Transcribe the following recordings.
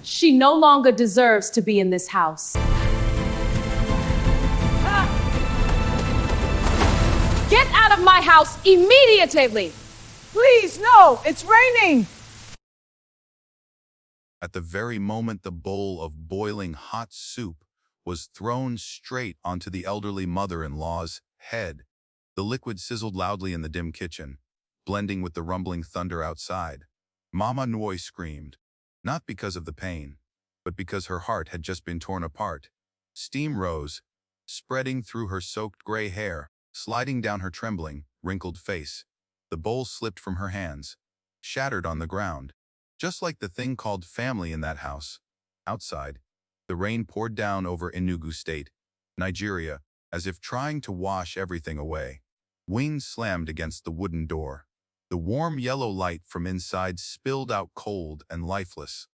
She no longer deserves to be in this house. Get out of my house immediately! Please, no, it's raining. At the very moment the bowl of boiling hot soup was thrown straight onto the elderly mother-in-law's head, the liquid sizzled loudly in the dim kitchen, blending with the rumbling thunder outside. Mama Nui screamed, not because of the pain, but because her heart had just been torn apart. Steam rose, spreading through her soaked gray hair, sliding down her trembling, wrinkled face. The bowl slipped from her hands, shattered on the ground, just like the thing called family in that house. Outside, the rain poured down over Enugu State, Nigeria, as if trying to wash everything away. Wings slammed against the wooden door. The warm yellow light from inside spilled out cold and lifeless.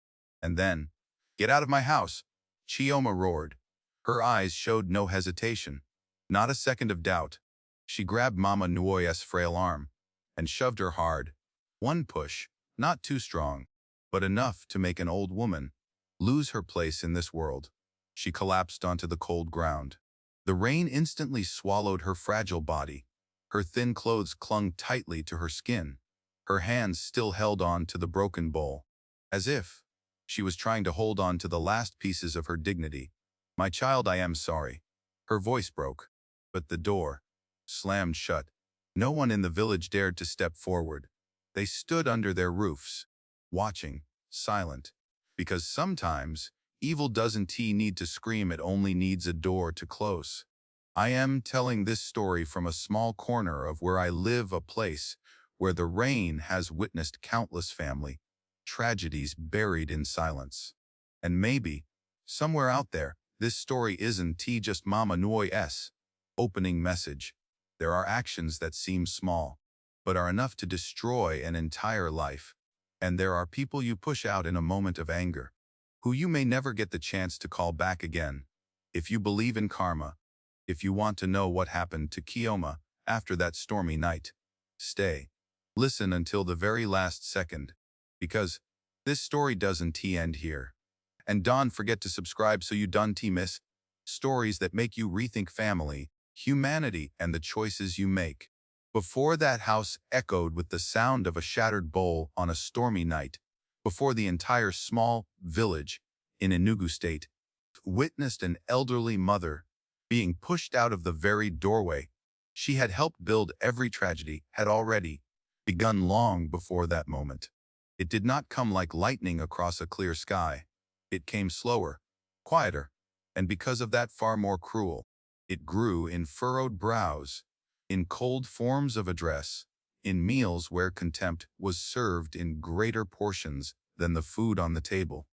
And then, "Get out of my house!" Chioma roared. Her eyes showed no hesitation, not a second of doubt. She grabbed Mama Nuoya's frail arm and shoved her hard. One push, not too strong, but enough to make an old woman lose her place in this world. She collapsed onto the cold ground. The rain instantly swallowed her fragile body. Her thin clothes clung tightly to her skin. Her hands still held on to the broken bowl, as if she was trying to hold on to the last pieces of her dignity. "My child, I am sorry." Her voice broke, but the door slammed shut. No one in the village dared to step forward. They stood under their roofs, watching, silent, because sometimes evil doesn't need to scream, it only needs a door to close. I am telling this story from a small corner of where I live, a place where the rain has witnessed countless family tragedies buried in silence. And maybe, somewhere out there, this story isn't just Mama Nui's opening message. There are actions that seem small, but are enough to destroy an entire life. And there are people you push out in a moment of anger, who you may never get the chance to call back again. If you believe in karma, if you want to know what happened to Chioma after that stormy night, stay. Listen until the very last second, because this story doesn't end here. And don't forget to subscribe so you don't miss stories that make you rethink family, humanity, and the choices you make. Before that house echoed with the sound of a shattered bowl on a stormy night, before the entire small village in Enugu State witnessed an elderly mother being pushed out of the very doorway she had helped build, every tragedy had already begun long before that moment. It did not come like lightning across a clear sky. It came slower, quieter, and because of that far more cruel. It grew in furrowed brows, in cold forms of address, in meals where contempt was served in greater portions than the food on the table.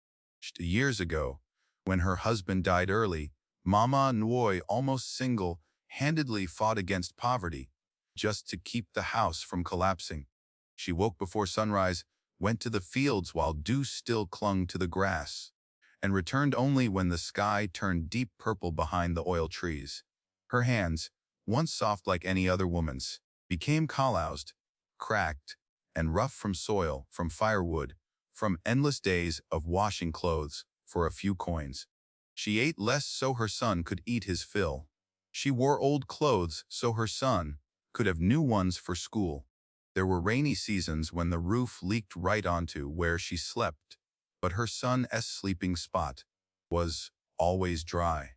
Years ago, when her husband died early, Mama Nui almost single-handedly fought against poverty just to keep the house from collapsing. She woke before sunrise, went to the fields while dew still clung to the grass, and returned only when the sky turned deep purple behind the oil trees. Her hands, once soft like any other woman's, became calloused, cracked, and rough from soil, from firewood, from endless days of washing clothes for a few coins. She ate less so her son could eat his fill. She wore old clothes so her son could have new ones for school. There were rainy seasons when the roof leaked right onto where she slept, but her son's sleeping spot was always dry.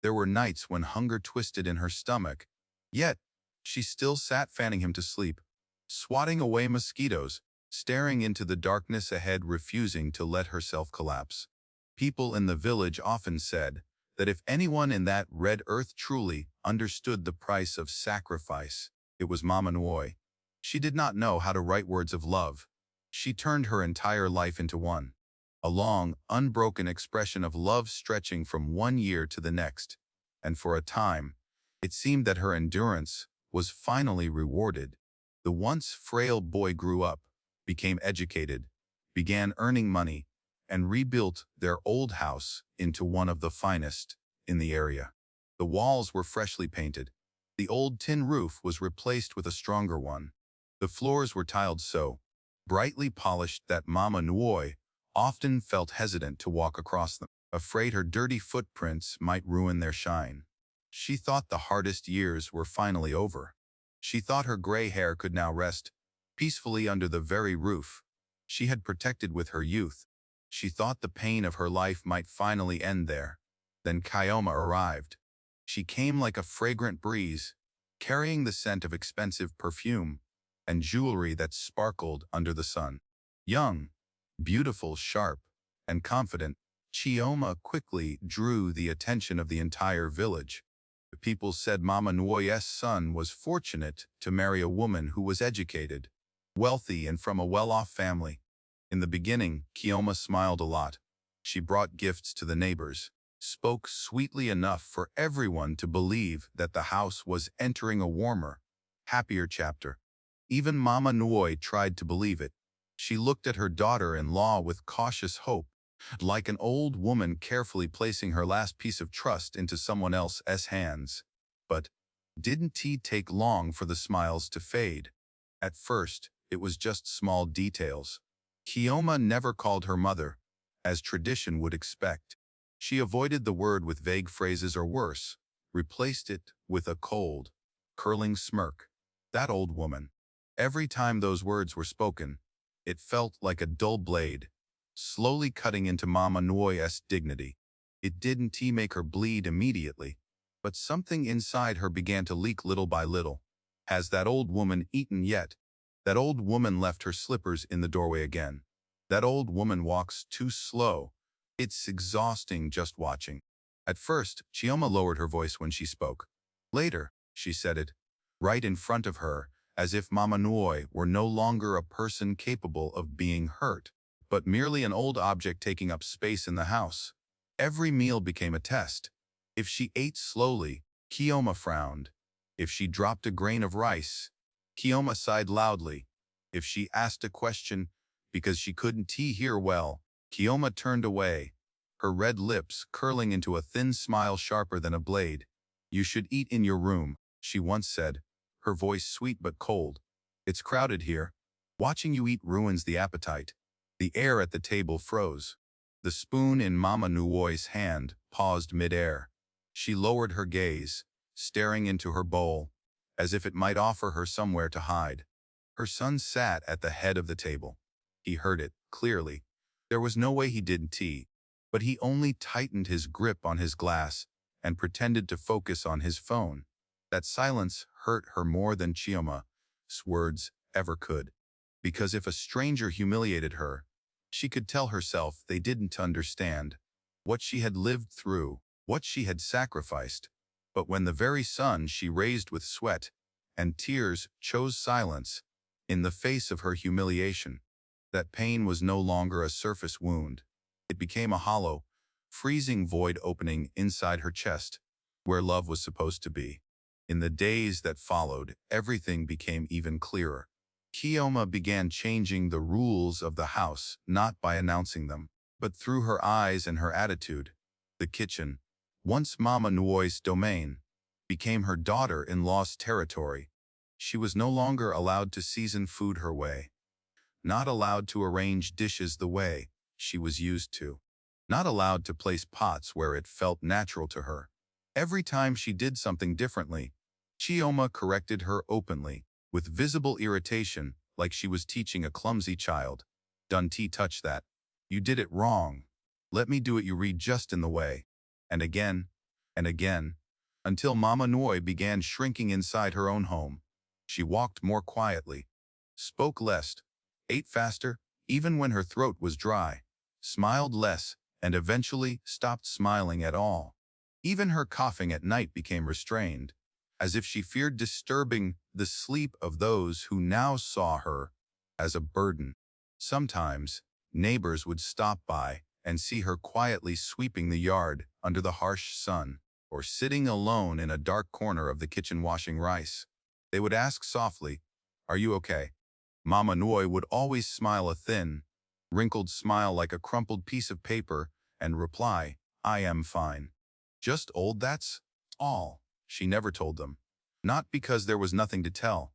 There were nights when hunger twisted in her stomach, yet she still sat fanning him to sleep, swatting away mosquitoes, staring into the darkness ahead, refusing to let herself collapse. People in the village often said that if anyone in that red earth truly understood the price of sacrifice, it was Mama Nui. She did not know how to write words of love. She turned her entire life into one, a long, unbroken expression of love stretching from one year to the next. And for a time, it seemed that her endurance was finally rewarded. The once frail boy grew up, became educated, began earning money, and rebuilt their old house into one of the finest in the area. The walls were freshly painted. The old tin roof was replaced with a stronger one. The floors were tiled so brightly polished that Mama Nui often felt hesitant to walk across them, afraid her dirty footprints might ruin their shine. She thought the hardest years were finally over. She thought her gray hair could now rest peacefully under the very roof she had protected with her youth. She thought the pain of her life might finally end there. Then Chioma arrived. She came like a fragrant breeze, carrying the scent of expensive perfume and jewelry that sparkled under the sun. Young, beautiful, sharp, and confident, Chioma quickly drew the attention of the entire village. The people said Mama Nuoye's son was fortunate to marry a woman who was educated, wealthy, and from a well-off family. In the beginning, Chioma smiled a lot. She brought gifts to the neighbors, spoke sweetly enough for everyone to believe that the house was entering a warmer, happier chapter. Even Mama Nuoye tried to believe it. She looked at her daughter-in-law with cautious hope, like an old woman carefully placing her last piece of trust into someone else's hands. But didn't it take long for the smiles to fade? At first, it was just small details. Chioma never called her mother, as tradition would expect. She avoided the word with vague phrases or worse, replaced it with a cold, curling smirk. That old woman. Every time those words were spoken, it felt like a dull blade, slowly cutting into Mama Nuoye's dignity. It didn't make her bleed immediately, but something inside her began to leak little by little. Has that old woman eaten yet? That old woman left her slippers in the doorway again. That old woman walks too slow. It's exhausting just watching. At first, Chioma lowered her voice when she spoke. Later, she said it, right in front of her, as if Mama Nuoye were no longer a person capable of being hurt, but merely an old object taking up space in the house. Every meal became a test. If she ate slowly, Chioma frowned. If she dropped a grain of rice, Chioma sighed loudly. If she asked a question because she couldn't hear well, Chioma turned away, her red lips curling into a thin smile sharper than a blade. "You should eat in your room," she once said, her voice sweet but cold. "It's crowded here. Watching you eat ruins the appetite." The air at the table froze. The spoon in Mama Nuoye's hand paused mid-air. She lowered her gaze, staring into her bowl, as if it might offer her somewhere to hide. Her son sat at the head of the table. He heard it, clearly. There was no way he didn't but he only tightened his grip on his glass and pretended to focus on his phone. That silence hurt her more than Chioma's words ever could. Because if a stranger humiliated her, she could tell herself they didn't understand what she had lived through, what she had sacrificed. But when the very son she raised with sweat and tears chose silence in the face of her humiliation, that pain was no longer a surface wound. It became a hollow, freezing void opening inside her chest, where love was supposed to be. In the days that followed, everything became even clearer. Chioma began changing the rules of the house, not by announcing them, but through her eyes and her attitude. The kitchen, once Mama Nuoye's domain, became her daughter-in-law's territory. She was no longer allowed to season food her way, not allowed to arrange dishes the way she was used to, not allowed to place pots where it felt natural to her. Every time she did something differently, Chioma corrected her openly, with visible irritation, like she was teaching a clumsy child. "Don't touch that. You did it wrong. Let me do it. You read just in the way." And again, until Mama Nuoye began shrinking inside her own home. She walked more quietly, spoke less, ate faster, even when her throat was dry, smiled less, and eventually stopped smiling at all. Even her coughing at night became restrained, as if she feared disturbing the sleep of those who now saw her as a burden. Sometimes, neighbors would stop by and see her quietly sweeping the yard under the harsh sun, or sitting alone in a dark corner of the kitchen washing rice. They would ask softly, "Are you okay?" Mama Nuoye would always smile a thin, wrinkled smile like a crumpled piece of paper and reply, "I am fine. Just old, that's all." She never told them. Not because there was nothing to tell,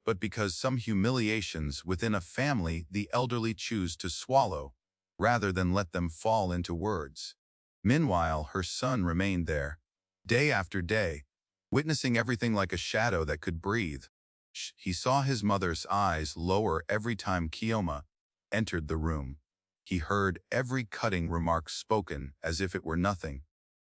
but because some humiliations within a family the elderly choose to swallow rather than let them fall into words. Meanwhile, her son remained there, day after day, witnessing everything like a shadow that could breathe. He saw his mother's eyes lower every time Chioma entered the room. He heard every cutting remark spoken as if it were nothing.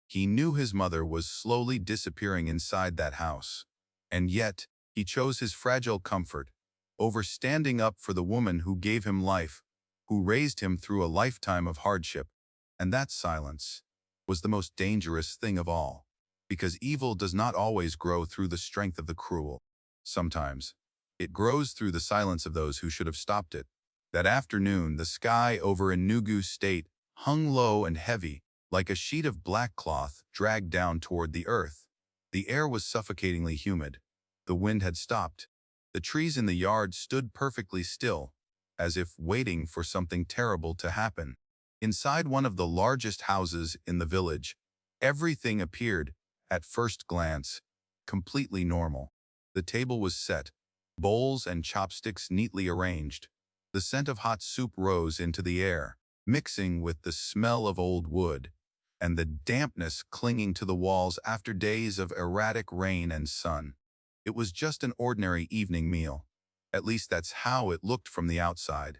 He knew his mother was slowly disappearing inside that house. And yet, he chose his fragile comfort over standing up for the woman who gave him life, who raised him through a lifetime of hardship. And that silence was the most dangerous thing of all, because evil does not always grow through the strength of the cruel. Sometimes, it grows through the silence of those who should have stopped it. That afternoon, the sky over Enugu State hung low and heavy, like a sheet of black cloth dragged down toward the earth. The air was suffocatingly humid. The wind had stopped. The trees in the yard stood perfectly still, as if waiting for something terrible to happen. Inside one of the largest houses in the village, everything appeared, at first glance, completely normal. The table was set, bowls and chopsticks neatly arranged. The scent of hot soup rose into the air, mixing with the smell of old wood, and the dampness clinging to the walls after days of erratic rain and sun. It was just an ordinary evening meal. At least that's how it looked from the outside.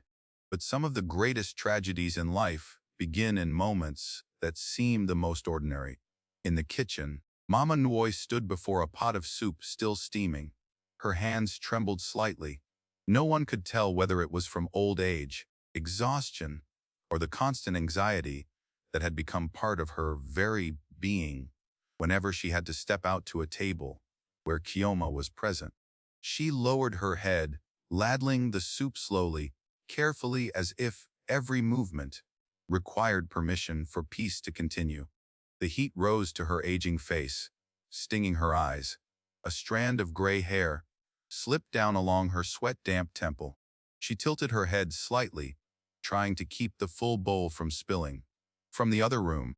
But some of the greatest tragedies in life begin in moments that seem the most ordinary. In the kitchen, Mama Nui stood before a pot of soup still steaming. Her hands trembled slightly. No one could tell whether it was from old age, exhaustion, or the constant anxiety that had become part of her very being whenever she had to step out to a table where Chioma was present. She lowered her head, ladling the soup slowly, carefully, as if every movement required permission for peace to continue. The heat rose to her aging face, stinging her eyes. A strand of gray hair slipped down along her sweat-damp temple. She tilted her head slightly, trying to keep the full bowl from spilling. From the other room,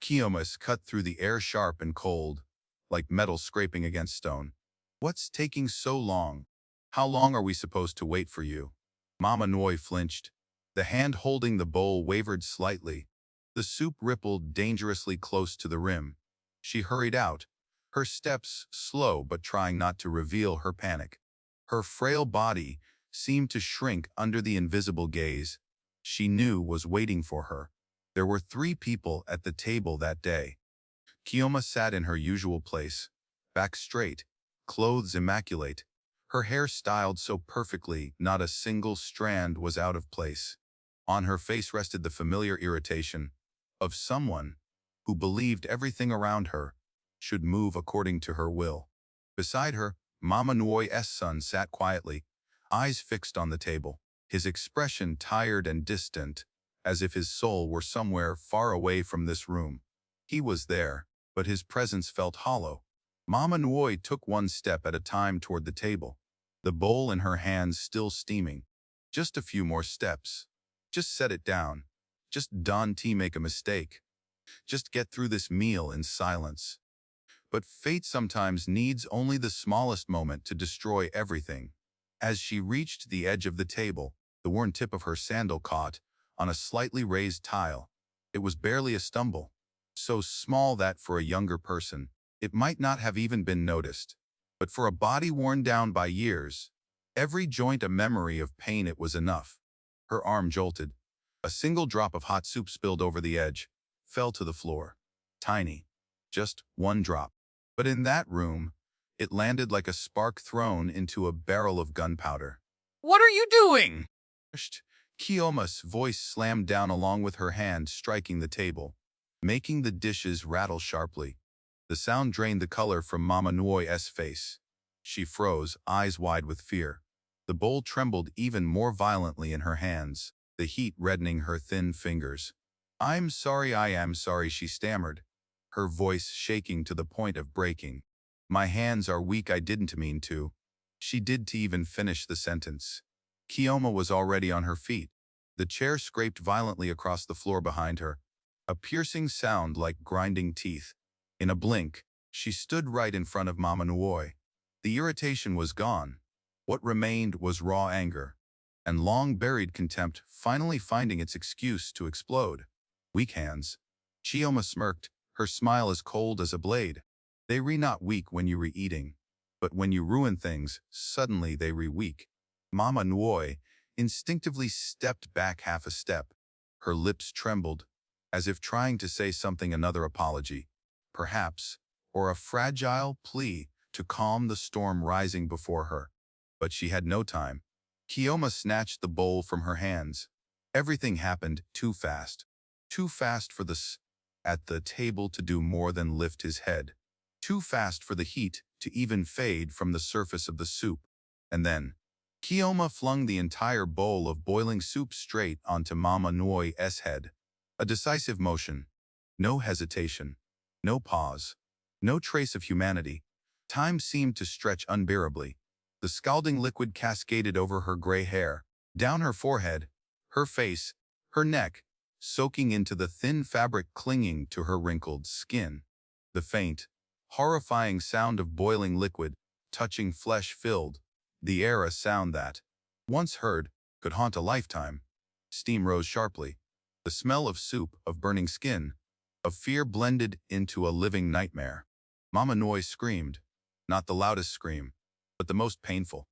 Chioma cut through the air sharp and cold, like metal scraping against stone. "What's taking so long? How long are we supposed to wait for you?" Mama Nui flinched. The hand holding the bowl wavered slightly. The soup rippled dangerously close to the rim. She hurried out, her steps slow but trying not to reveal her panic. Her frail body seemed to shrink under the invisible gaze she knew was waiting for her. There were 3 people at the table that day. Chioma sat in her usual place, back straight, clothes immaculate, her hair styled so perfectly not a single strand was out of place. On her face rested the familiar irritation of someone who believed everything around her should move according to her will. Beside her, Mama Nui's son sat quietly, eyes fixed on the table, his expression tired and distant, as if his soul were somewhere far away from this room. He was there, but his presence felt hollow. Mama Nui took one step at a time toward the table, the bowl in her hands still steaming. Just a few more steps. Just set it down. Just don't make a mistake. Just get through this meal in silence. But fate sometimes needs only the smallest moment to destroy everything. As she reached the edge of the table, the worn tip of her sandal caught on a slightly raised tile. It was barely a stumble, so small that for a younger person, it might not have even been noticed. But for a body worn down by years, every joint a memory of pain, it was enough. Her arm jolted. A single drop of hot soup spilled over the edge, fell to the floor. Tiny. Just one drop. But in that room, it landed like a spark thrown into a barrel of gunpowder. "What are you doing?" Chioma's voice slammed down along with her hand striking the table, making the dishes rattle sharply. The sound drained the color from Mama Nui's face. She froze, eyes wide with fear. The bowl trembled even more violently in her hands, the heat reddening her thin fingers. I am sorry, she stammered, her voice shaking to the point of breaking. "My hands are weak, I didn't mean to." She did to even finish the sentence. Chioma was already on her feet. The chair scraped violently across the floor behind her, a piercing sound like grinding teeth. In a blink, she stood right in front of Mama Nui. The irritation was gone. What remained was raw anger. and long-buried contempt finally finding its excuse to explode. Weak hands. Chioma smirked, her smile as cold as a blade. They re not weak when you re-eating, but when you ruin things, suddenly they re-weak. Mama Nui instinctively stepped back half a step. Her lips trembled, as if trying to say something, another apology, perhaps, or a fragile plea to calm the storm rising before her. But she had no time. Chioma snatched the bowl from her hands. Everything happened too fast. Too fast for at the table to do more than lift his head. Too fast for the heat to even fade from the surface of the soup. And then, Chioma flung the entire bowl of boiling soup straight onto Mama Nui's head. A decisive motion. No hesitation. No pause. No trace of humanity. Time seemed to stretch unbearably. The scalding liquid cascaded over her gray hair, down her forehead, her face, her neck, soaking into the thin fabric clinging to her wrinkled skin. The faint, horrifying sound of boiling liquid, touching flesh filled the air, a sound that, once heard, could haunt a lifetime. Steam rose sharply. The smell of soup, of burning skin, of fear blended into a living nightmare. Mama Nui screamed, not the loudest scream, but the most painful.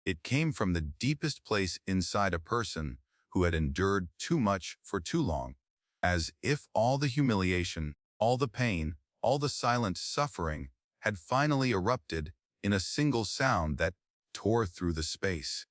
It came from the deepest place inside a person who had endured too much for too long, as if all the humiliation, all the pain, all the silent suffering had finally erupted in a single sound that tore through the space.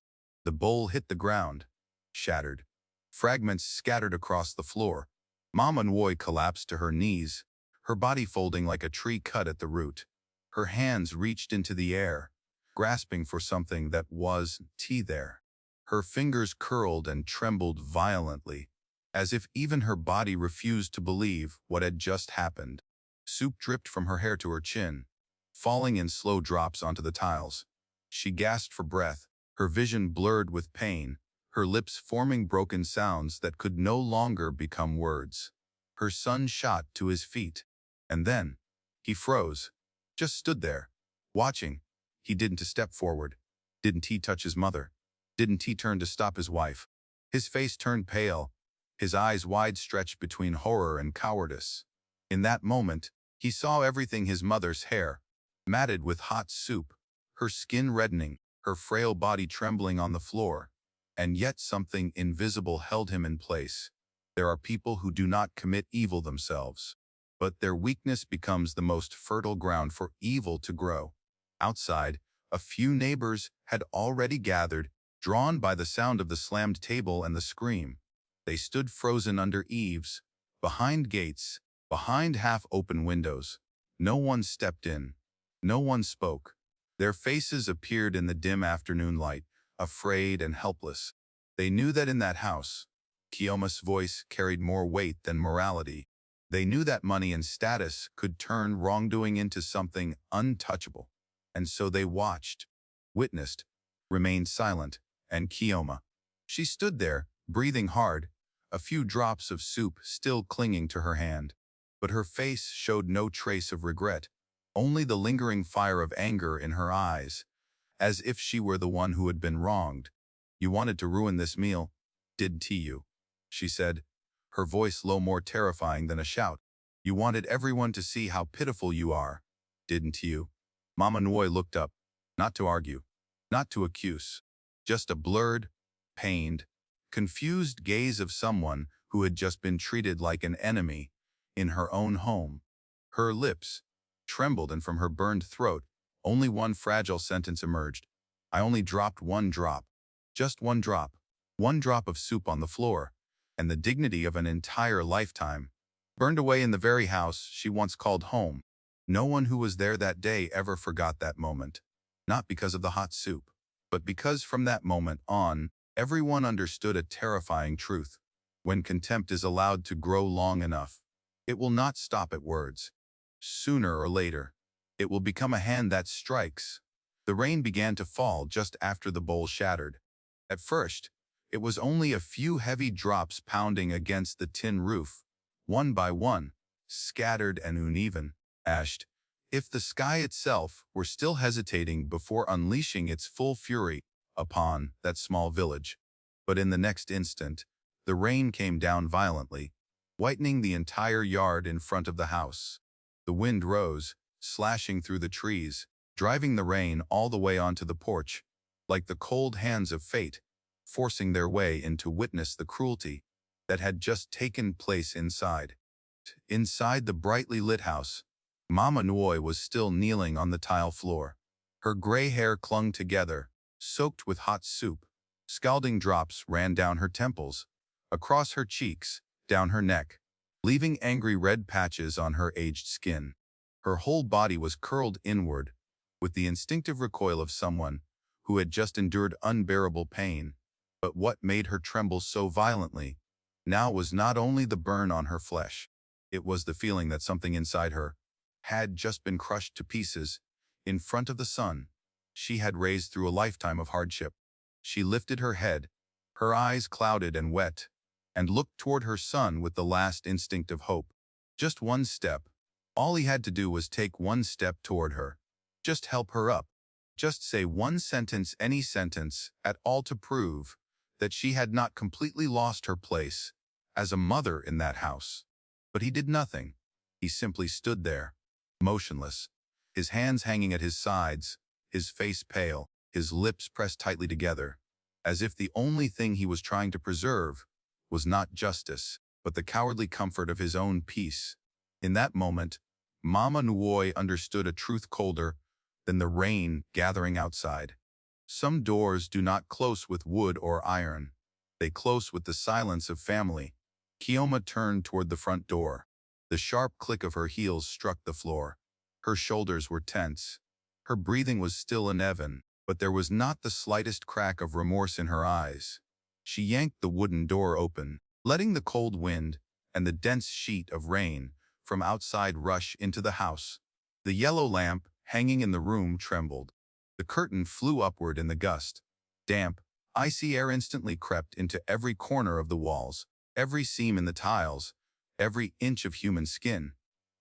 The bowl hit the ground, shattered. Fragments scattered across the floor. Mama Nui collapsed to her knees, her body folding like a tree cut at the root. Her hands reached into the air, grasping for something that was there. Her fingers curled and trembled violently, as if even her body refused to believe what had just happened. Soup dripped from her hair to her chin, falling in slow drops onto the tiles. She gasped for breath, her vision blurred with pain, her lips forming broken sounds that could no longer become words. Her son shot to his feet, and then he froze, just stood there, watching. He didn't step forward. Didn't he touch his mother? Didn't he turn to stop his wife? His face turned pale, his eyes wide stretched between horror and cowardice. In that moment, he saw everything: his mother's hair, matted with hot soup, her skin reddening, her frail body trembling on the floor. And yet something invisible held him in place. There are people who do not commit evil themselves, but their weakness becomes the most fertile ground for evil to grow. Outside, a few neighbors had already gathered, drawn by the sound of the slammed table and the scream. They stood frozen under eaves, behind gates, behind half-open windows. No one stepped in. No one spoke. Their faces appeared in the dim afternoon light, afraid and helpless. They knew that in that house, Chioma's voice carried more weight than morality. They knew that money and status could turn wrongdoing into something untouchable. And so they watched, witnessed, remained silent, and Chioma. She stood there, breathing hard, a few drops of soup still clinging to her hand. But her face showed no trace of regret, only the lingering fire of anger in her eyes, as if she were the one who had been wronged. "You wanted to ruin this meal, didn't you?" she said, her voice low, more terrifying than a shout. "You wanted everyone to see how pitiful you are, didn't you?" Mama Nui looked up, not to argue, not to accuse, just a blurred, pained, confused gaze of someone who had just been treated like an enemy in her own home. Her lips trembled, and from her burned throat, only one fragile sentence emerged. "I only dropped one drop. Just one drop. One drop of soup on the floor, and the dignity of an entire lifetime, burned away in the very house she once called home." No one who was there that day ever forgot that moment. Not because of the hot soup, but because from that moment on, everyone understood a terrifying truth. When contempt is allowed to grow long enough, it will not stop at words. Sooner or later, it will become a hand that strikes. The rain began to fall just after the bowl shattered. At first, it was only a few heavy drops pounding against the tin roof, one by one, scattered and uneven, ashed, if the sky itself were still hesitating before unleashing its full fury upon that small village. But in the next instant, the rain came down violently, whitening the entire yard in front of the house. The wind rose, slashing through the trees, driving the rain all the way onto the porch, like the cold hands of fate, forcing their way in to witness the cruelty that had just taken place inside. Inside the brightly lit house, Mama Nui was still kneeling on the tile floor. Her gray hair clung together, soaked with hot soup. Scalding drops ran down her temples, across her cheeks, down her neck, leaving angry red patches on her aged skin. Her whole body was curled inward, with the instinctive recoil of someone who had just endured unbearable pain. But what made her tremble so violently now was not only the burn on her flesh. It was the feeling that something inside her had just been crushed to pieces in front of the sun she had raised through a lifetime of hardship. She lifted her head, her eyes clouded and wet, and looked toward her son with the last instinct of hope. Just one step. All he had to do was take one step toward her. Just help her up. Just say one sentence, any sentence, at all to prove that she had not completely lost her place as a mother in that house. But he did nothing. He simply stood there, motionless, his hands hanging at his sides, his face pale, his lips pressed tightly together, as if the only thing he was trying to preserve was not justice, but the cowardly comfort of his own peace. In that moment, Mama Nui understood a truth colder than the rain gathering outside. Some doors do not close with wood or iron. They close with the silence of family. Chioma turned toward the front door. The sharp click of her heels struck the floor. Her shoulders were tense. Her breathing was still uneven, but there was not the slightest crack of remorse in her eyes. She yanked the wooden door open, letting the cold wind and the dense sheet of rain from outside rush into the house. The yellow lamp hanging in the room trembled. The curtain flew upward in the gust. Damp, icy air instantly crept into every corner of the walls, every seam in the tiles, every inch of human skin.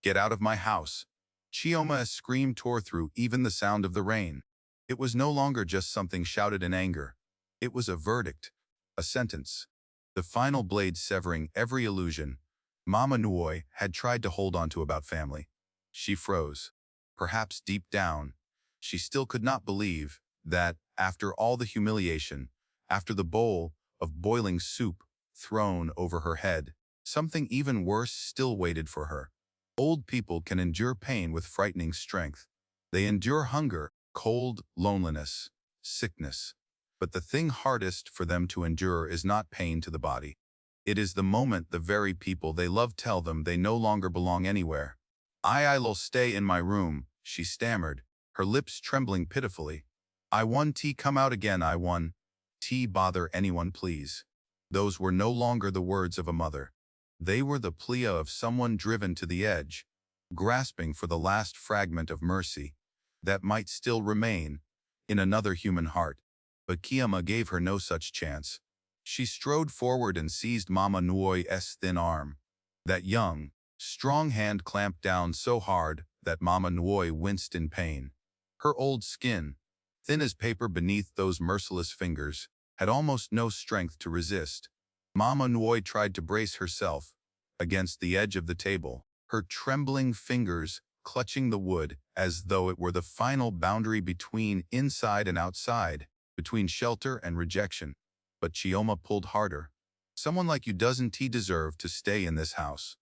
"Get out of my house!" Chioma's scream tore through even the sound of the rain. It was no longer just something shouted in anger. It was a verdict, a sentence, the final blade severing every illusion Mama Nui had tried to hold on to about family. She froze. Perhaps deep down, she still could not believe that, after all the humiliation, after the bowl of boiling soup thrown over her head, something even worse still waited for her. Old people can endure pain with frightening strength. They endure hunger, cold, loneliness, sickness. But the thing hardest for them to endure is not pain to the body. It is the moment the very people they love tell them they no longer belong anywhere. I'll stay in my room," she stammered, her lips trembling pitifully. "I want tea come out again, I want tea bother anyone please." Those were no longer the words of a mother. They were the plea of someone driven to the edge, grasping for the last fragment of mercy that might still remain in another human heart. But Chioma gave her no such chance. She strode forward and seized Mama Nui's thin arm. That young, strong hand clamped down so hard that Mama Nui winced in pain. Her old skin, thin as paper beneath those merciless fingers, had almost no strength to resist. Mama Nui tried to brace herself against the edge of the table, her trembling fingers clutching the wood as though it were the final boundary between inside and outside, between shelter and rejection. But Chioma pulled harder. "Someone like you doesn't deserve to stay in this house."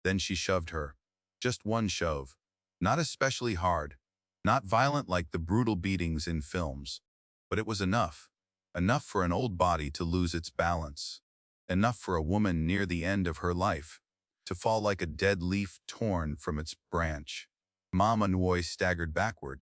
Then she shoved her. Just one shove. Not especially hard, not violent like the brutal beatings in films. But it was enough. Enough for an old body to lose its balance. Enough for a woman near the end of her life to fall like a dead leaf torn from its branch. Mama Nui staggered backward.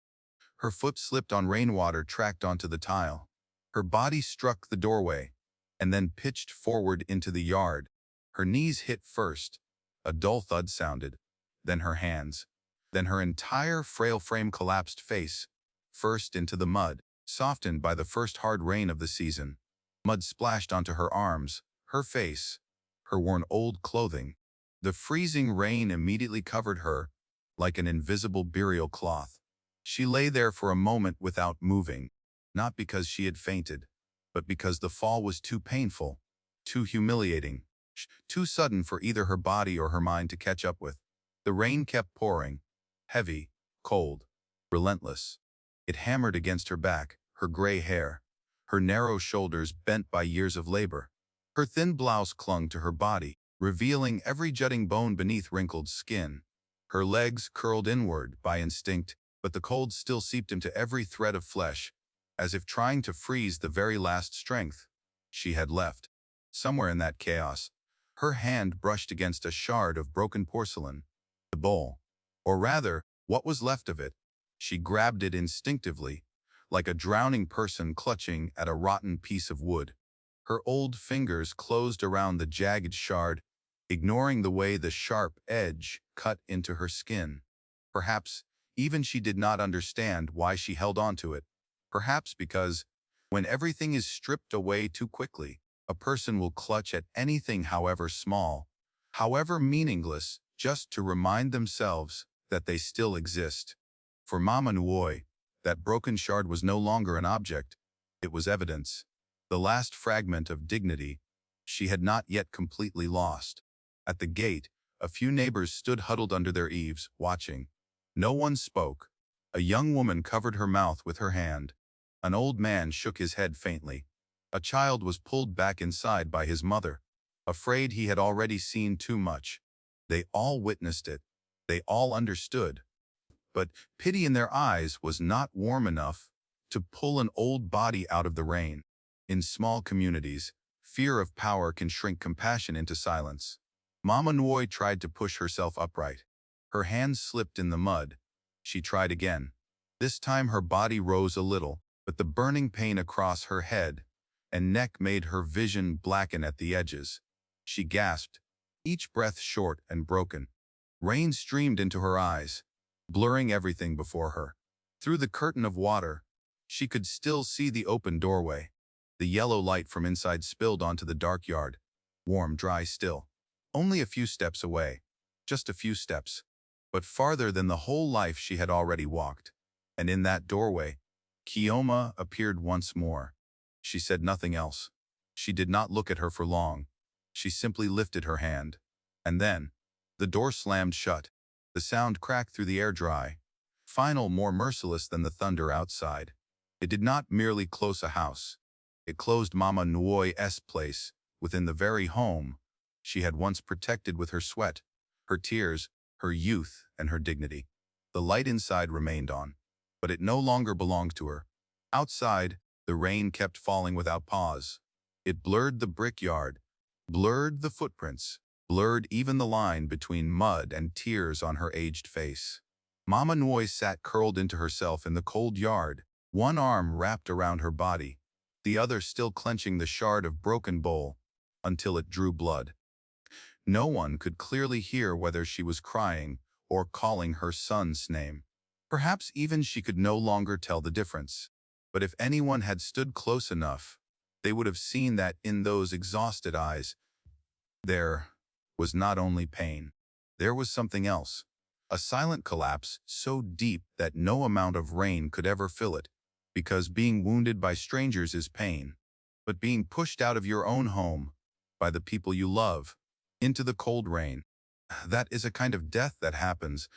Her foot slipped on rainwater tracked onto the tile. Her body struck the doorway and then pitched forward into the yard. Her knees hit first. A dull thud sounded. Then her hands. Then her entire frail frame collapsed face first into the mud, softened by the first hard rain of the season. Mud splashed onto her arms, her face, her worn old clothing. The freezing rain immediately covered her like an invisible burial cloth. She lay there for a moment without moving, not because she had fainted, but because the fall was too painful, too humiliating, too sudden for either her body or her mind to catch up with. The rain kept pouring, heavy, cold, relentless. It hammered against her back, her gray hair, her narrow shoulders bent by years of labor. Her thin blouse clung to her body, revealing every jutting bone beneath wrinkled skin. Her legs curled inward by instinct, but the cold still seeped into every thread of flesh, as if trying to freeze the very last strength she had left. Somewhere in that chaos, her hand brushed against a shard of broken porcelain, the bowl, or rather, what was left of it. She grabbed it instinctively, like a drowning person clutching at a rotten piece of wood. Her old fingers closed around the jagged shard, ignoring the way the sharp edge cut into her skin. Perhaps even she did not understand why she held on to it. Perhaps because, when everything is stripped away too quickly, a person will clutch at anything, however small, however meaningless, just to remind themselves that they still exist. For Mama Nuoi, that broken shard was no longer an object. It was evidence, the last fragment of dignity she had not yet completely lost. At the gate, a few neighbors stood huddled under their eaves, watching. No one spoke. A young woman covered her mouth with her hand. An old man shook his head faintly. A child was pulled back inside by his mother, afraid he had already seen too much. They all witnessed it. They all understood. But pity in their eyes was not warm enough to pull an old body out of the rain. In small communities, fear of power can shrink compassion into silence. Mama Nuoi tried to push herself upright. Her hands slipped in the mud. She tried again. This time her body rose a little, but the burning pain across her head and neck made her vision blacken at the edges. She gasped, each breath short and broken. Rain streamed into her eyes, blurring everything before her. Through the curtain of water, she could still see the open doorway. The yellow light from inside spilled onto the dark yard, warm, dry still. Only a few steps away, just a few steps, but farther than the whole life she had already walked. And in that doorway, Chioma appeared once more. She said nothing else. She did not look at her for long. She simply lifted her hand. And then, the door slammed shut. The sound cracked through the air dry, final, more merciless than the thunder outside. It did not merely close a house. It closed Mama Nuoi's place within the very home she had once protected with her sweat, her tears, her youth, and her dignity. The light inside remained on, but it no longer belonged to her. Outside, the rain kept falling without pause. It blurred the brickyard, blurred the footprints, blurred even the line between mud and tears on her aged face. Mama Nuoi sat curled into herself in the cold yard, one arm wrapped around her body, the other still clenching the shard of broken bowl, until it drew blood. No one could clearly hear whether she was crying or calling her son's name. Perhaps even she could no longer tell the difference. But if anyone had stood close enough, they would have seen that in those exhausted eyes, there was not only pain. There was something else. A silent collapse so deep that no amount of rain could ever fill it. Because being wounded by strangers is pain. But being pushed out of your own home, by the people you love, into the cold rain, that is a kind of death that happens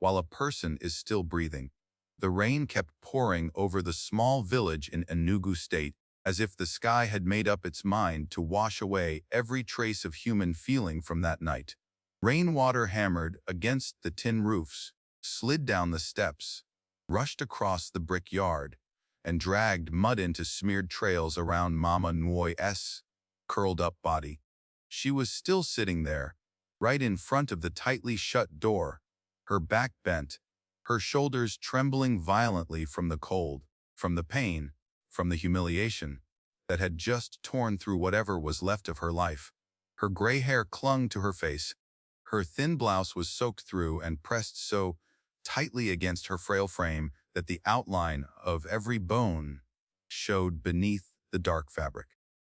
while a person is still breathing. The rain kept pouring over the small village in Enugu State, as if the sky had made up its mind to wash away every trace of human feeling from that night. Rainwater hammered against the tin roofs, slid down the steps, rushed across the brick yard, and dragged mud into smeared trails around Mama Nuoi's curled-up body. She was still sitting there, right in front of the tightly shut door, her back bent, her shoulders trembling violently from the cold, from the pain, from the humiliation that had just torn through whatever was left of her life. Her gray hair clung to her face. Her thin blouse was soaked through and pressed so tightly against her frail frame that the outline of every bone showed beneath the dark fabric.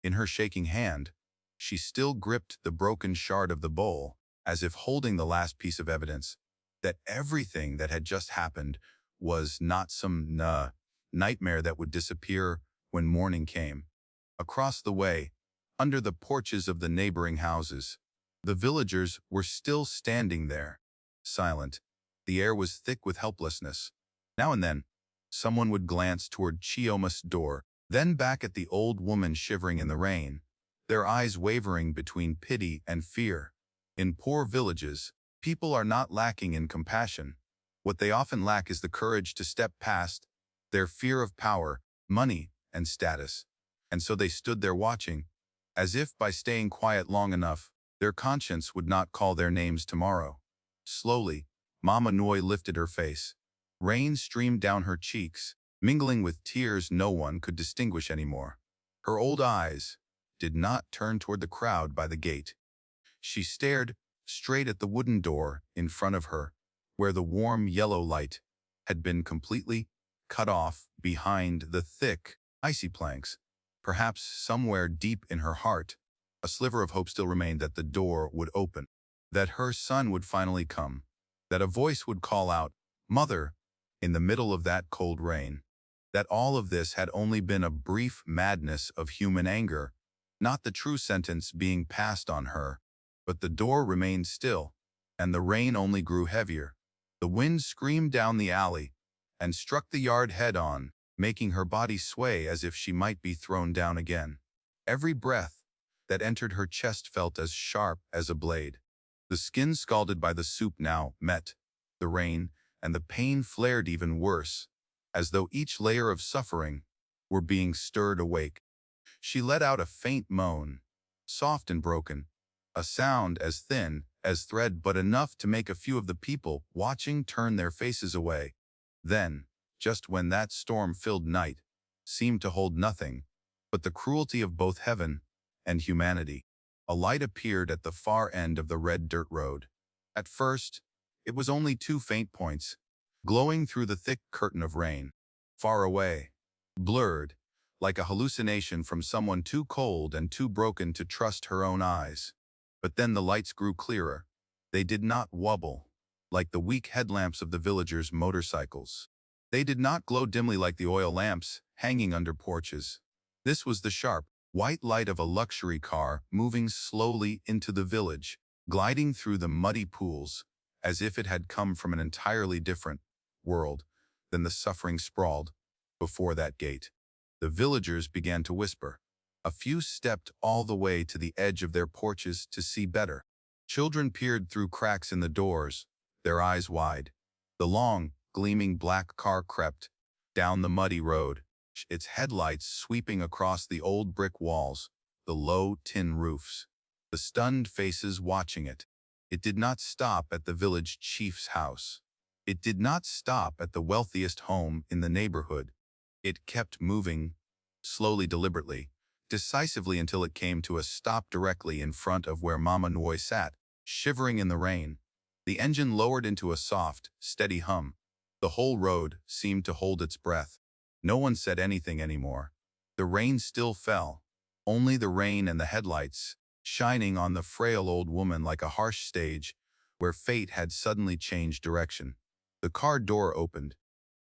In her shaking hand, she still gripped the broken shard of the bowl, as if holding the last piece of evidence that everything that had just happened was not some nightmare that would disappear when morning came. Across the way, under the porches of the neighboring houses, the villagers were still standing there, silent. The air was thick with helplessness. Now and then, someone would glance toward Chioma's door, then back at the old woman shivering in the rain, their eyes wavering between pity and fear. In poor villages, people are not lacking in compassion. What they often lack is the courage to step past their fear of power, money, and status. And so they stood there watching, as if by staying quiet long enough, their conscience would not call their names tomorrow. Slowly, Mama Noi lifted her face. Rain streamed down her cheeks, mingling with tears no one could distinguish anymore. Her old eyes did not turn toward the crowd by the gate. She stared straight at the wooden door in front of her, where the warm yellow light had been completely cut off behind the thick, icy planks. Perhaps somewhere deep in her heart, a sliver of hope still remained that the door would open, that her son would finally come, that a voice would call out, "Mother," in the middle of that cold rain. That all of this had only been a brief madness of human anger, not the true sentence being passed on her. But the door remained still, and the rain only grew heavier. The wind screamed down the alley and struck the yard head-on, making her body sway as if she might be thrown down again. Every breath that entered her chest felt as sharp as a blade. The skin scalded by the soup now met the rain, and the pain flared even worse, as though each layer of suffering were being stirred awake. She let out a faint moan, soft and broken, a sound as thin as thread but enough to make a few of the people watching turn their faces away. Then, just when that storm-filled night seemed to hold nothing but the cruelty of both heaven and humanity, a light appeared at the far end of the red dirt road. At first, it was only 2 faint points, glowing through the thick curtain of rain. Far away, blurred, like a hallucination from someone too cold and too broken to trust her own eyes. But then the lights grew clearer. They did not wobble, like the weak headlamps of the villagers' motorcycles. They did not glow dimly like the oil lamps hanging under porches. This was the sharp, white light of a luxury car moving slowly into the village, gliding through the muddy pools, as if it had come from an entirely different world than the suffering sprawled before that gate. The villagers began to whisper. A few stepped all the way to the edge of their porches to see better. Children peered through cracks in the doors, their eyes wide. The long, gleaming black car crept down the muddy road, its headlights sweeping across the old brick walls, the low tin roofs, the stunned faces watching it. It did not stop at the village chief's house. It did not stop at the wealthiest home in the neighborhood. It kept moving, slowly, deliberately, decisively until it came to a stop directly in front of where Mama Noi sat, shivering in the rain. The engine lowered into a soft, steady hum. The whole road seemed to hold its breath. No one said anything anymore. The rain still fell, only the rain and the headlights, shining on the frail old woman like a harsh stage where fate had suddenly changed direction. The car door opened.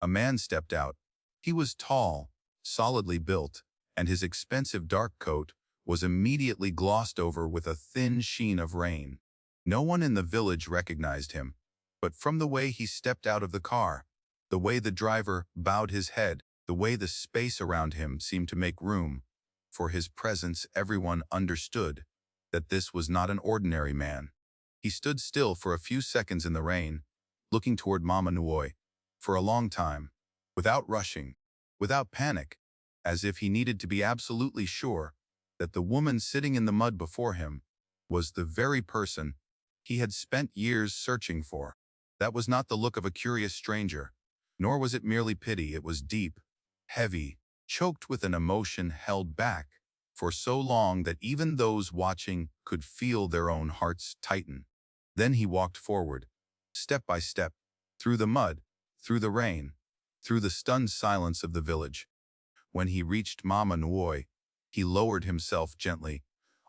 A man stepped out. He was tall, solidly built, and his expensive dark coat was immediately glossed over with a thin sheen of rain. No one in the village recognized him, but from the way he stepped out of the car, the way the driver bowed his head, the way the space around him seemed to make room for his presence, everyone understood that this was not an ordinary man. He stood still for a few seconds in the rain, looking toward Mama Noi, for a long time, without rushing, without panic, as if he needed to be absolutely sure that the woman sitting in the mud before him was the very person he had spent years searching for. That was not the look of a curious stranger, nor was it merely pity. It was deep, heavy, choked with an emotion held back for so long that even those watching could feel their own hearts tighten. Then he walked forward, step by step, through the mud, through the rain, through the stunned silence of the village. When he reached Mama Noi, he lowered himself gently,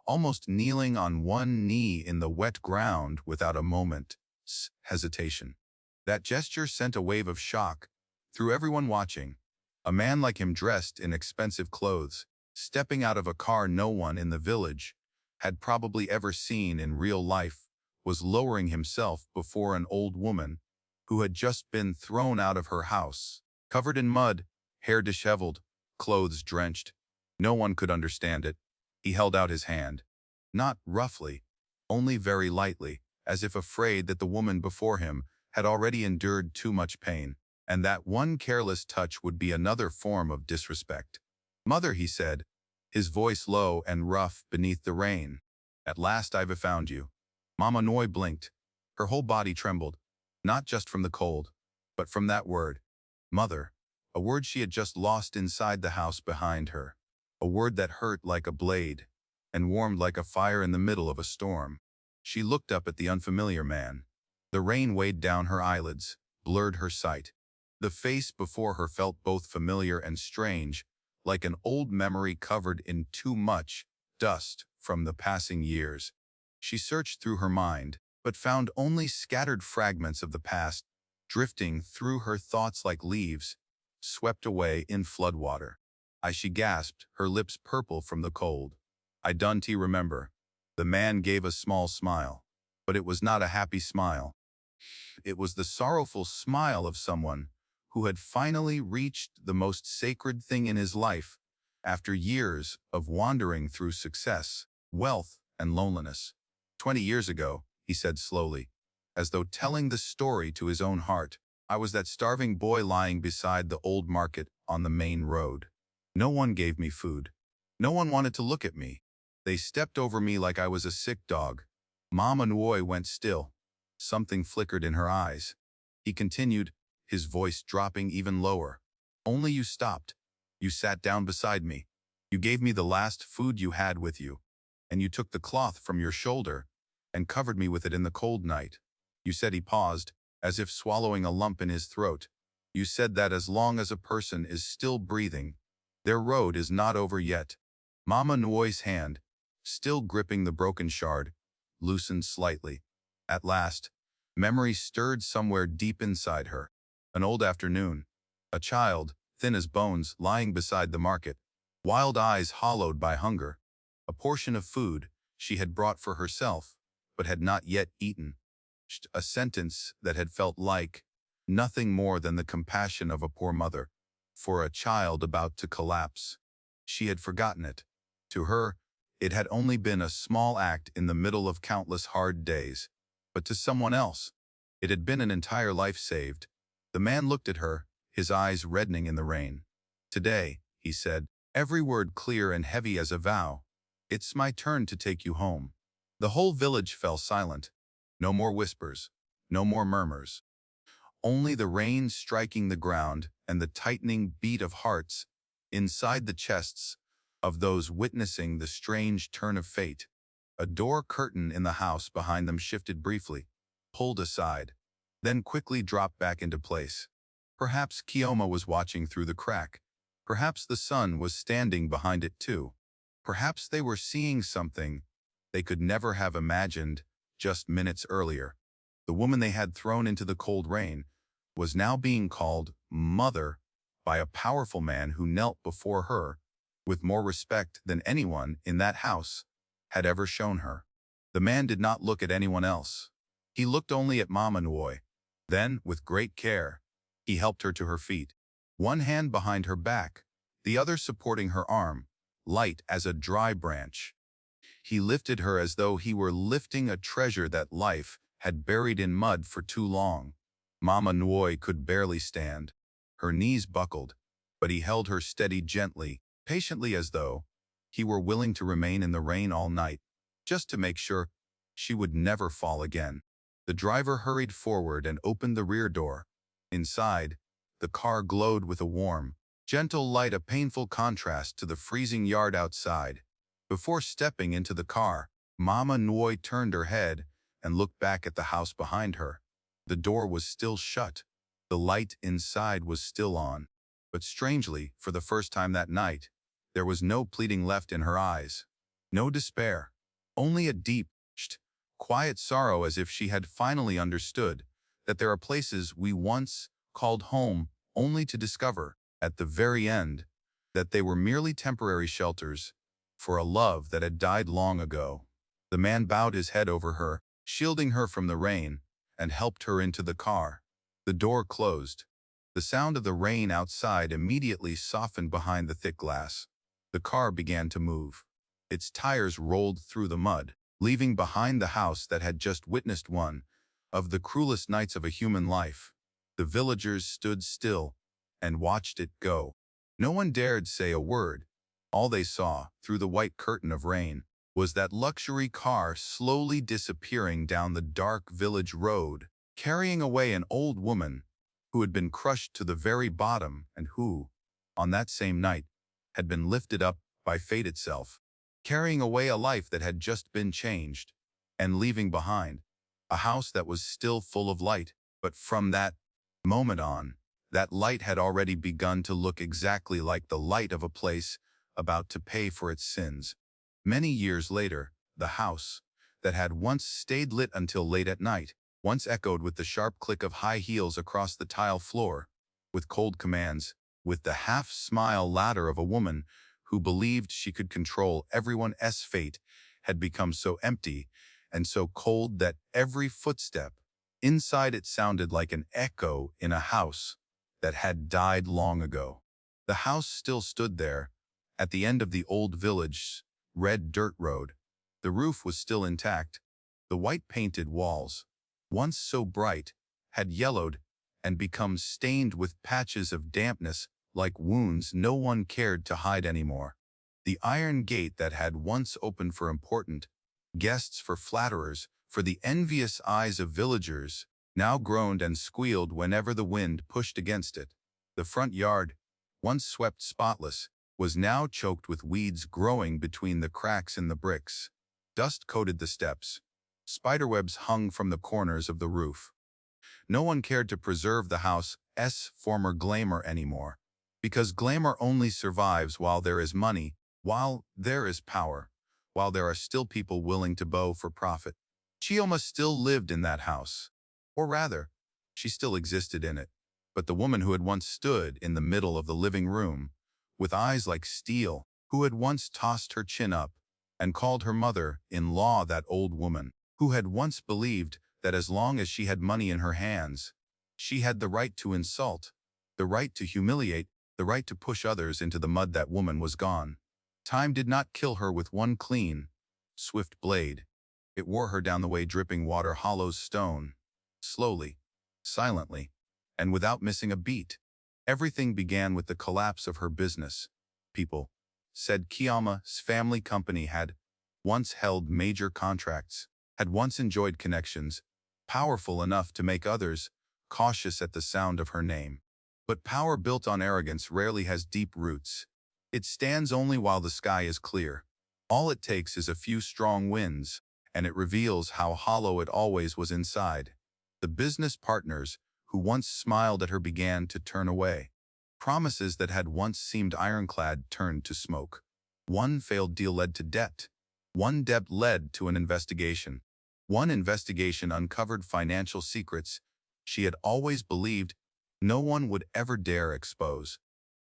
almost kneeling on one knee in the wet ground without a moment's hesitation. That gesture sent a wave of shock through everyone watching. A man like him, dressed in expensive clothes, stepping out of a car no one in the village had probably ever seen in real life, was lowering himself before an old woman who had just been thrown out of her house, covered in mud, hair disheveled, clothes drenched. No one could understand it. He held out his hand. Not roughly, only very lightly, as if afraid that the woman before him had already endured too much pain, and that one careless touch would be another form of disrespect. "Mother," he said, his voice low and rough beneath the rain. "At last I've found you." Mama Noi blinked. Her whole body trembled, not just from the cold, but from that word, mother, a word she had just lost inside the house behind her, a word that hurt like a blade and warmed like a fire in the middle of a storm. She looked up at the unfamiliar man. The rain weighed down her eyelids, blurred her sight. The face before her felt both familiar and strange, like an old memory covered in too much dust from the passing years. She searched through her mind, but found only scattered fragments of the past, drifting through her thoughts like leaves, swept away in floodwater. She gasped, her lips purple from the cold. "I don't remember." The man gave a small smile, but it was not a happy smile. It was the sorrowful smile of someone who had finally reached the most sacred thing in his life after years of wandering through success, wealth, and loneliness. 20 years ago, he said slowly, as though telling the story to his own heart, I was that starving boy lying beside the old market on the main road. No one gave me food. No one wanted to look at me. They stepped over me like I was a sick dog. Mama Nui went still. Something flickered in her eyes. He continued, his voice dropping even lower. Only you stopped. You sat down beside me. You gave me the last food you had with you. And you took the cloth from your shoulder and covered me with it in the cold night. You said, he paused, as if swallowing a lump in his throat. You said that as long as a person is still breathing, their road is not over yet. Mama Nui's hand, still gripping the broken shard, loosened slightly. At last, memory stirred somewhere deep inside her. An old afternoon. A child, thin as bones, lying beside the market, wild eyes hollowed by hunger. A portion of food she had brought for herself, but had not yet eaten. A sentence that had felt like nothing more than the compassion of a poor mother for a child about to collapse. She had forgotten it. To her, it had only been a small act in the middle of countless hard days. But to someone else, it had been an entire life saved. The man looked at her, his eyes reddening in the rain. Today, he said, every word clear and heavy as a vow, it's my turn to take you home. The whole village fell silent. No more whispers, no more murmurs. Only the rain striking the ground and the tightening beat of hearts inside the chests of those witnessing the strange turn of fate. A door curtain in the house behind them shifted briefly, pulled aside, then quickly dropped back into place. Perhaps Chioma was watching through the crack. Perhaps the sun was standing behind it too. Perhaps they were seeing something they could never have imagined just minutes earlier. The woman they had thrown into the cold rain was now being called mother by a powerful man who knelt before her with more respect than anyone in that house had ever shown her. The man did not look at anyone else. He looked only at Mama Nui. Then, with great care, he helped her to her feet, one hand behind her back, the other supporting her arm, light as a dry branch. He lifted her as though he were lifting a treasure that life had buried in mud for too long. Mama Nui could barely stand. Her knees buckled, but he held her steady gently, patiently, as though he were willing to remain in the rain all night, just to make sure she would never fall again. The driver hurried forward and opened the rear door. Inside, the car glowed with a warm, gentle light, a painful contrast to the freezing yard outside. Before stepping into the car, Mama Nui turned her head and looked back at the house behind her. The door was still shut. The light inside was still on. But strangely, for the first time that night, there was no pleading left in her eyes. No despair. Only a deep, quiet sorrow, as if she had finally understood that there are places we once called home only to discover, at the very end, that they were merely temporary shelters for a love that had died long ago. The man bowed his head over her, shielding her from the rain, and helped her into the car. The door closed. The sound of the rain outside immediately softened behind the thick glass. The car began to move. Its tires rolled through the mud, leaving behind the house that had just witnessed one of the cruelest nights of a human life. The villagers stood still and watched it go. No one dared say a word. All they saw, through the white curtain of rain, was that luxury car slowly disappearing down the dark village road, carrying away an old woman who had been crushed to the very bottom and who, on that same night, had been lifted up by fate itself, carrying away a life that had just been changed, and leaving behind a house that was still full of light. But from that moment on, that light had already begun to look exactly like the light of a place about to pay for its sins. Many years later, the house that had once stayed lit until late at night, once echoed with the sharp click of high heels across the tile floor, with cold commands, with the half-smile ladder of a woman who believed she could control everyone's fate, had become so empty and so cold that every footstep inside it sounded like an echo in a house that had died long ago. The house still stood there, at the end of the old village's red dirt road. The roof was still intact. The white-painted walls, once so bright, had yellowed and become stained with patches of dampness like wounds no one cared to hide anymore. The iron gate that had once opened for important guests, for flatterers, for the envious eyes of villagers, now groaned and squealed whenever the wind pushed against it. The front yard, once swept spotless, was now choked with weeds growing between the cracks in the bricks. Dust coated the steps. Spiderwebs hung from the corners of the roof. No one cared to preserve the house's former glamour anymore, because glamour only survives while there is money, while there is power, while there are still people willing to bow for profit. Chioma still lived in that house. Or rather, she still existed in it. But the woman who had once stood in the middle of the living room, with eyes like steel, who had once tossed her chin up and called her mother-in-law that old woman, who had once believed that as long as she had money in her hands, she had the right to insult, the right to humiliate, the right to push others into the mud, that woman was gone. Time did not kill her with one clean, swift blade. It wore her down the way dripping water hollows stone, slowly, silently, and without missing a beat. Everything began with the collapse of her business. People said Chioma's family company had once held major contracts, had once enjoyed connections, powerful enough to make others cautious at the sound of her name. But power built on arrogance rarely has deep roots. It stands only while the sky is clear. All it takes is a few strong winds, and it reveals how hollow it always was inside. The business partners who once smiled at her began to turn away. Promises that had once seemed ironclad turned to smoke. One failed deal led to debt. One debt led to an investigation. One investigation uncovered financial secrets she had always believed no one would ever dare expose.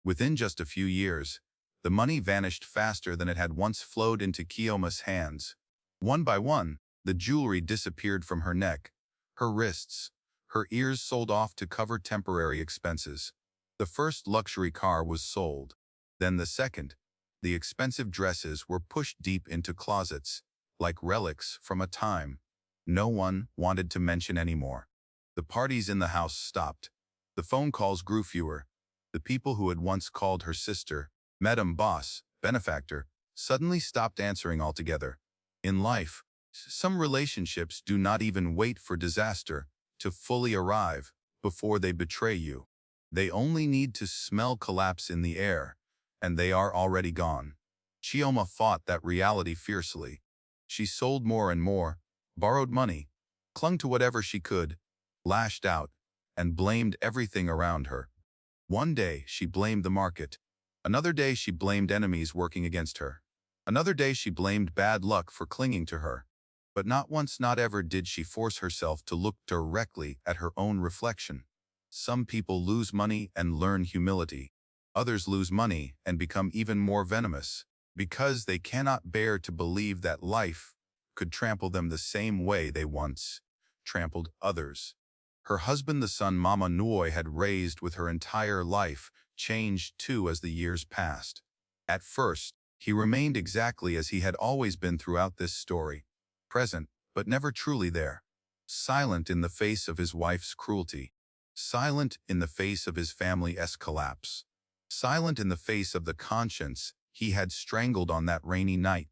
Within just a few years, the money vanished faster than it had once flowed into Chioma's hands. One by one, the jewelry disappeared from her neck, her wrists, her ears sold off to cover temporary expenses. The first luxury car was sold. Then the second. The expensive dresses were pushed deep into closets, like relics from a time no one wanted to mention anymore. The parties in the house stopped. The phone calls grew fewer. The people who had once called her sister, madam, boss, benefactor, suddenly stopped answering altogether. In life, some relationships do not even wait for disaster to fully arrive before they betray you. They only need to smell collapse in the air, and they are already gone. Chioma fought that reality fiercely. She sold more and more, borrowed money, clung to whatever she could, lashed out, and blamed everything around her. One day she blamed the market. Another day she blamed enemies working against her. Another day she blamed bad luck for clinging to her. But not once, not ever did she force herself to look directly at her own reflection. Some people lose money and learn humility. Others lose money and become even more venomous because they cannot bear to believe that life could trample them the same way they once trampled others. Her husband, the son Mama Nui had raised with her entire life, changed too as the years passed. At first, he remained exactly as he had always been throughout this story, present but never truly there, silent in the face of his wife's cruelty, silent in the face of his family's collapse, silent in the face of the conscience he had strangled on that rainy night.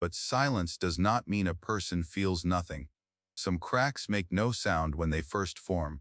But silence does not mean a person feels nothing. Some cracks make no sound when they first form.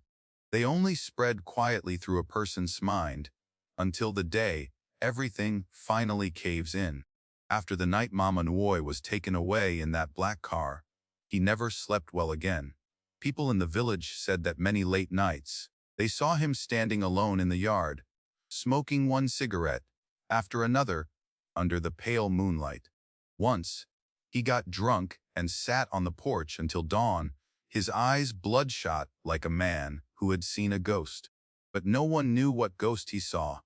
They only spread quietly through a person's mind until the day everything finally caves in. After the night Mama Nui was taken away in that black car, he never slept well again. People in the village said that many late nights, they saw him standing alone in the yard, smoking one cigarette after another under the pale moonlight. Once, he got drunk and sat on the porch until dawn, his eyes bloodshot like a man who had seen a ghost. But no one knew what ghost he saw.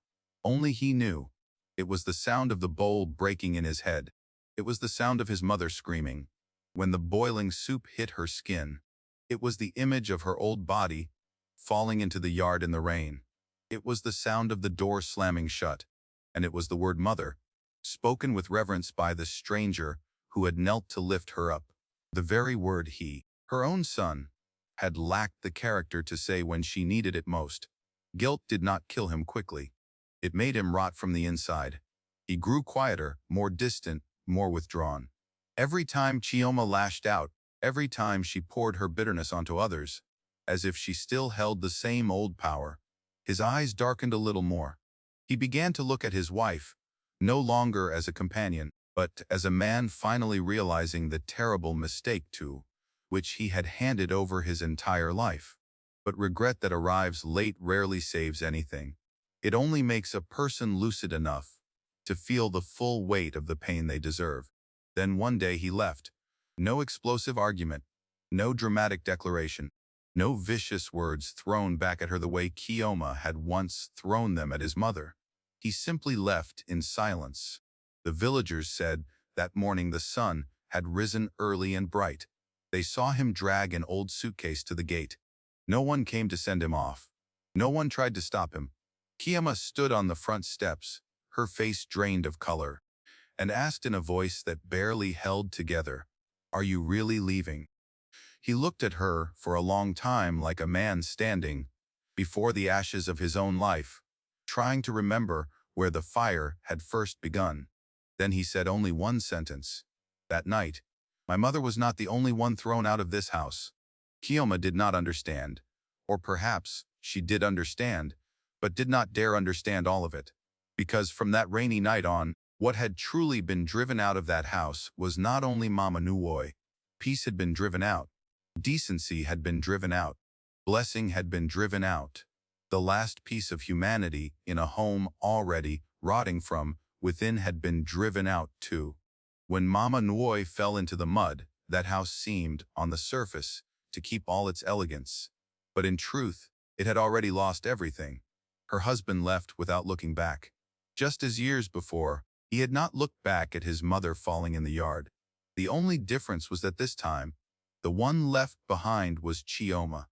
Only he knew. It was the sound of the bowl breaking in his head. It was the sound of his mother screaming when the boiling soup hit her skin. It was the image of her old body falling into the yard in the rain. It was the sound of the door slamming shut. And it was the word mother, spoken with reverence by the stranger who had knelt to lift her up. The very word he, her own son, had lacked the character to say when she needed it most. Guilt did not kill him quickly. It made him rot from the inside. He grew quieter, more distant, more withdrawn. Every time Chioma lashed out, every time she poured her bitterness onto others, as if she still held the same old power, his eyes darkened a little more. He began to look at his wife, no longer as a companion, but as a man finally realizing the terrible mistake to which he had handed over his entire life. But regret that arrives late rarely saves anything. It only makes a person lucid enough to feel the full weight of the pain they deserve. Then one day he left. No explosive argument, no dramatic declaration, no vicious words thrown back at her the way Chioma had once thrown them at his mother. He simply left in silence. The villagers said that morning the sun had risen early and bright. They saw him drag an old suitcase to the gate. No one came to send him off. No one tried to stop him. Chioma stood on the front steps, her face drained of color, and asked in a voice that barely held together, "Are you really leaving?" He looked at her for a long time like a man standing before the ashes of his own life, trying to remember where the fire had first begun. Then he said only one sentence. "That night, my mother was not the only one thrown out of this house." Chioma did not understand, or perhaps she did understand, but did not dare understand all of it. Because from that rainy night on, what had truly been driven out of that house was not only Mama Nui. Peace had been driven out. Decency had been driven out. Blessing had been driven out. The last piece of humanity in a home already rotting from within had been driven out too. When Mama Nui fell into the mud, that house seemed, on the surface, to keep all its elegance. But in truth, it had already lost everything. Her husband left without looking back. Just as years before, he had not looked back at his mother falling in the yard. The only difference was that this time, the one left behind was Chioma.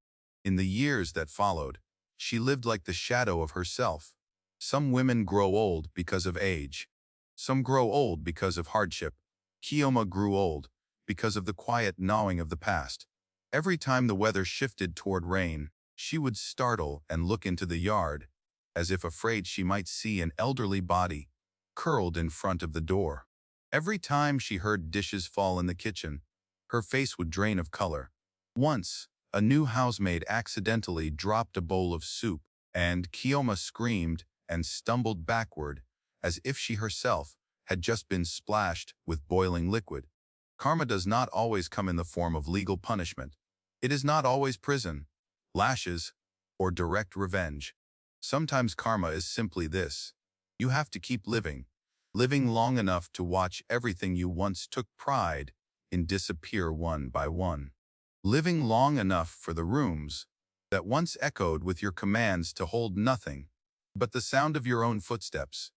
In the years that followed, she lived like the shadow of herself. Some women grow old because of age. Some grow old because of hardship. Chioma grew old because of the quiet gnawing of the past. Every time the weather shifted toward rain, she would startle and look into the yard, as if afraid she might see an elderly body curled in front of the door. Every time she heard dishes fall in the kitchen, her face would drain of color. Once, a new housemaid accidentally dropped a bowl of soup, and Chioma screamed and stumbled backward, as if she herself had just been splashed with boiling liquid. Karma does not always come in the form of legal punishment. It is not always prison, lashes, or direct revenge. Sometimes karma is simply this. You have to keep living long enough to watch everything you once took pride in disappear one by one. Living long enough for the rooms that once echoed with your commands to hold nothing but the sound of your own footsteps.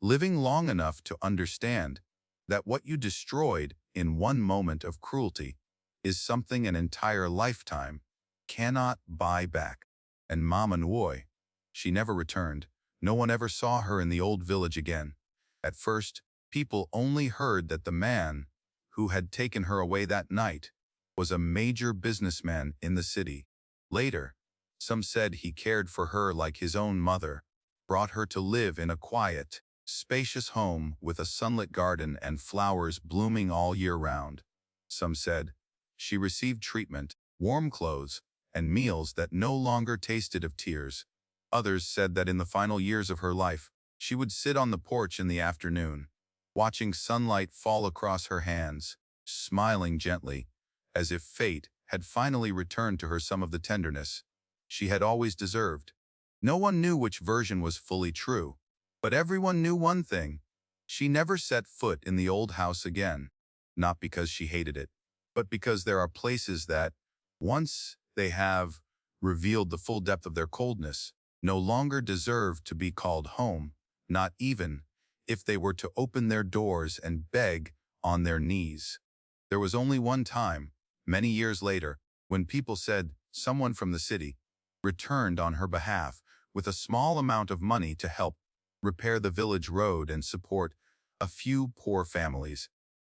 Living long enough to understand that what you destroyed in one moment of cruelty is something an entire lifetime cannot buy back. And Mama Nui, she never returned. No one ever saw her in the old village again. At first, people only heard that the man who had taken her away that night was a major businessman in the city. Later, some said he cared for her like his own mother, brought her to live in a quiet, spacious home with a sunlit garden and flowers blooming all year round. Some said she received treatment, warm clothes, and meals that no longer tasted of tears. Others said that in the final years of her life, she would sit on the porch in the afternoon, watching sunlight fall across her hands, smiling gently, as if fate had finally returned to her some of the tenderness she had always deserved. No one knew which version was fully true, but everyone knew one thing. She never set foot in the old house again, not because she hated it, but because there are places that, once they have revealed the full depth of their coldness, no longer deserve to be called home, not even if they were to open their doors and beg on their knees. There was only one time, many years later, when people said someone from the city returned on her behalf with a small amount of money to help repair the village road and support a few poor families.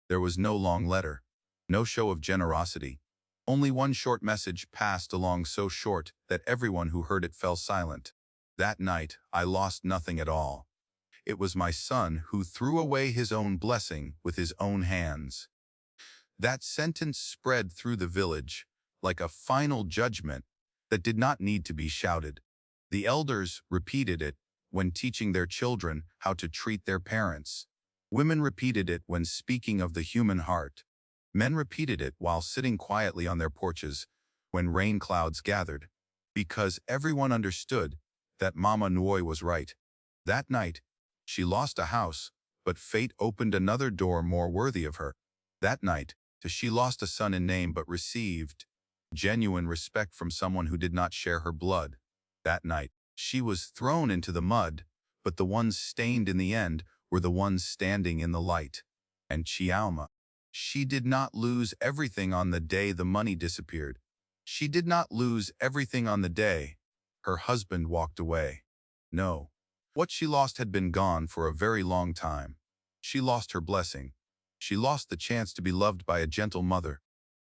There was no long letter, no show of generosity. Only one short message passed along, so short that everyone who heard it fell silent. That night, I lost nothing at all. It was my son who threw away his own blessing with his own hands. That sentence spread through the village like a final judgment that did not need to be shouted. The elders repeated it when teaching their children how to treat their parents. Women repeated it when speaking of the human heart. Men repeated it while sitting quietly on their porches when rain clouds gathered, because everyone understood that Mama Nui was right. That night, she lost a house, but fate opened another door more worthy of her. That night, she lost a son in name but received genuine respect from someone who did not share her blood. That night, she was thrown into the mud, but the ones stained in the end were the ones standing in the light. And Chioma, she did not lose everything on the day the money disappeared. She did not lose everything on the day her husband walked away. No, what she lost had been gone for a very long time. She lost her blessing. She lost the chance to be loved by a gentle mother.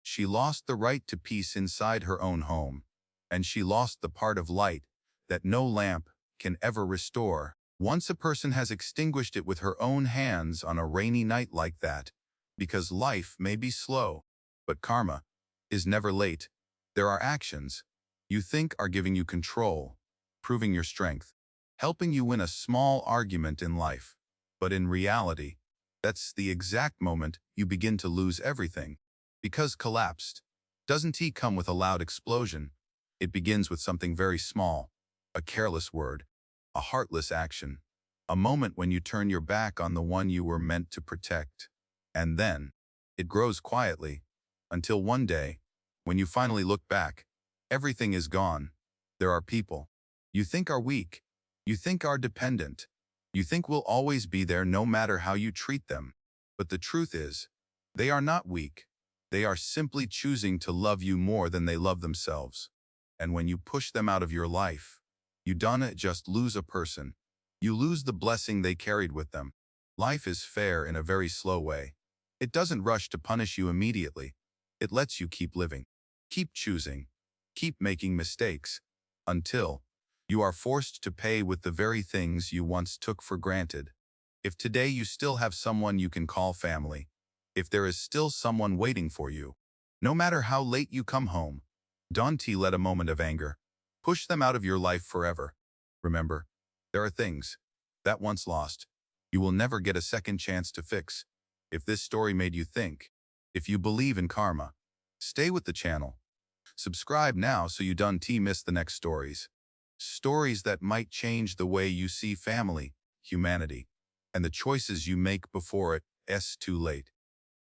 She lost the right to peace inside her own home. And she lost the part of light that no lamp can ever restore. Once a person has extinguished it with her own hands on a rainy night like that, because life may be slow, but karma is never late. There are actions you think are giving you control, proving your strength, helping you win a small argument in life. But in reality, that's the exact moment you begin to lose everything. Because collapsed doesn't come with a loud explosion. It begins with something very small, a careless word, a heartless action, a moment when you turn your back on the one you were meant to protect. And then, it grows quietly, until one day, when you finally look back, everything is gone. There are people you think are weak, you think are dependent, you think will always be there no matter how you treat them. But the truth is, they are not weak. They are simply choosing to love you more than they love themselves. And when you push them out of your life, you don't just lose a person. You lose the blessing they carried with them. Life is fair in a very slow way. It doesn't rush to punish you immediately. It lets you keep living, keep choosing, keep making mistakes, until you are forced to pay with the very things you once took for granted. If today you still have someone you can call family, if there is still someone waiting for you, no matter how late you come home, don't let a moment of anger push them out of your life forever. Remember, there are things that once lost, you will never get a second chance to fix. If this story made you think, if you believe in karma, stay with the channel. Subscribe now so you don't miss the next stories. Stories that might change the way you see family, humanity, and the choices you make before it's too late.